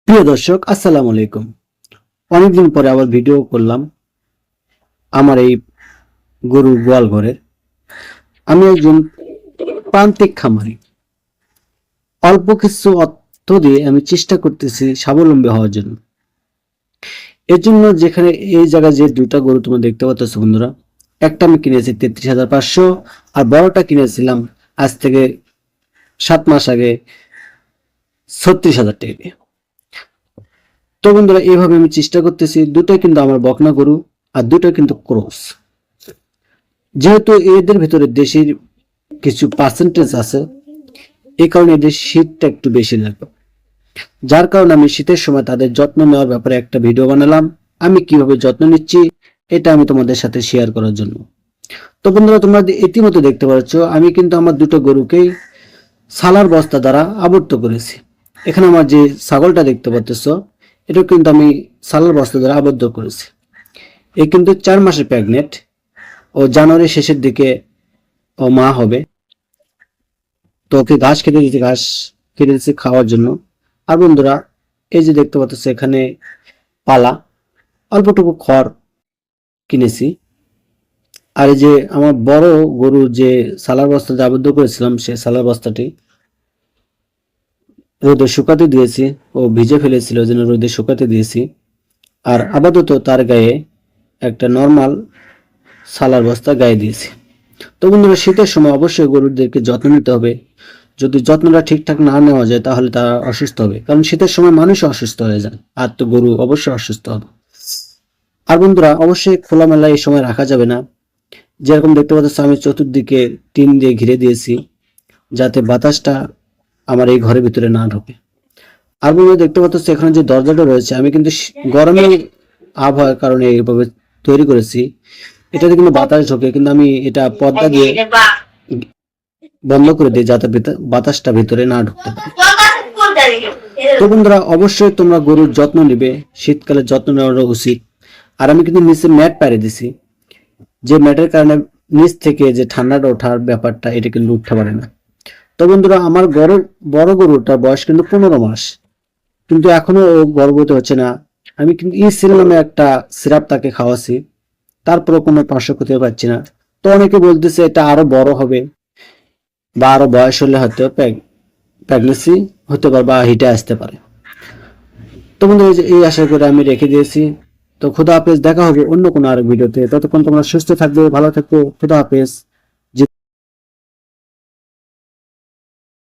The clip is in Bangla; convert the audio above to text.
প্রিয় দর্শক, আসসালামু আলাইকুম। অনেকদিন পরে আবার ভিডিও করলাম আমার এই গরুর গোয়াল ঘরের। আমি একজন প্রান্তিক খামারি। অল্প কিছু অর্থ দিয়ে আমি চেষ্টা করতেছি স্বাবলম্বী হওয়ার জন্য। এর জন্য যেখানে এই জায়গায় যে দুটা গরু তোমরা দেখতে পাচ্ছ বন্ধুরা, একটা আমি কিনেছি 33,500, আর বড়টা কিনেছিলাম আজ থেকে 7 মাস আগে 36,000 টাকা দিয়ে। তো বন্ধুরা, এইভাবে আমি চেষ্টা করতেছি। দুটোই কিন্তু আমার বকনা গরু, আর দুটোই কিন্তু ক্রস। যেহেতু এদের ভিতরে দেশির কিছু পার্সেন্টেজ আছে, এই কারণে এদের শীতটা একটু বেশি লাগবে। যার কারণে আমি শীতের সময় তাদের যত্ন নেওয়ার ব্যাপারে একটা ভিডিও বানালাম। আমি কিভাবে যত্ন নিচ্ছি এটা আমি তোমাদের সাথে শেয়ার করার জন্য। তো বন্ধুরা, তোমরা ইতিমধ্যে দেখতে পাচ্ছ আমি কিন্তু আমার দুটো গরুকেই সালার বস্তা দ্বারা আবদ্ধ করেছি। এখানে আমার যে ছাগলটা দেখতে পাচ্ছ, এটা কিন্তু আমি সালার বস্তা দ্বারা আবদ্ধ করেছি। এ কিন্তু 4 মাসের প্রেগনেন্ট। ও জানুয়ারি শেষের দিকে ও মা হবে। তো ওকে ঘাস খেতে দিচ্ছি খাওয়ার জন্য। আর বন্ধুরা, এই যে দেখতে পাচ্ছ এখানে পালা, অল্পটুকু খড় কিনেছি। আর এই যে আমার বড় গরু যে সালার বস্তাতে আবদ্ধ করেছিলাম, সে সালার বস্তাটি রোদে শুকাতে দিয়েছি। ও ভিজে ফেলেছিল, ওই জন্য রোদে শুকাতে দিয়েছি। আর আপাতত তার গায়ে একটা নর্মাল সালার বস্তা গায়ে দিয়েছি। তো বন্ধুরা, শীতের সময় অবশ্যই গরুদেরকে যত্ন নিতে হবে। যদি যত্নটা ঠিকঠাক না নেওয়া যায় তাহলে তারা অসুস্থ হবে, কারণ শীতের সময় মানুষ অসুস্থ হয়ে যায়, আর তো গরু অবশ্যই অসুস্থ হবে। আর বন্ধুরা, অবশ্যই খোলামেলা এই সময় রাখা যাবে না। যেরকম দেখতে পাচ্ছ আমি চতুর্দিকে টিন দিয়ে ঘিরে দিয়েছি, যাতে বাতাসটা আমার এই ঘরের ভিতরে না ঢোকে। আর বন্ধুরা, দেখতে পাচ্ছ এখানে যে দরজাটা রয়েছে, আমি কিন্তু গরমে আবহাওয়ার কারণে এইভাবে তৈরি করেছি। এটাতে কিন্তু বাতাস ঢোকে, কিন্তু আমি এটা পর্দা দিয়ে বন্ধ করে দিই যাতে বাতাসটা ভিতরে না ঢুকতে পারে। তো বন্ধুরা, অবশ্যই তোমরা গরুর যত্ন নিবে, শীতকালে যত্ন নেওয়া উচিত। আর আমি কিন্তু নিচে ম্যাট পাড়ে দিছি, যে ম্যাটের কারণে নিচ থেকে যে ঠান্ডাটা ওঠার ব্যাপারটা এটা কিন্তু উঠতে পারে না। তো বন্ধুরা, আমার বড় গরুটার বয়স কিন্তু 15 মাস, কিন্তু এখনো ও গর্ভবতী হচ্ছে না। আমি কিন্তু ইসিল নামে একটা সিরাপ তাকে খাওয়াছি, তারপরে কোনো পার্শ্ব ক্ষতি পাচ্ছি না। তো অনেকে বলতেছে এটা আরো বড় হবে, বা আরো বয়স হলে হয়তো প্রেগনেন্সি হতে পারে বা হিটে আসতে পারে। তো বন্ধু, এই আশা করে আমি রেখে দিয়েছি। তো খুদা হাফেজ, দেখা হবে অন্য কোনো আর ভিডিওতে। ততক্ষণ তোমরা সুস্থ থাকবে, ভালো থাকবে। খুদা হাফেজ।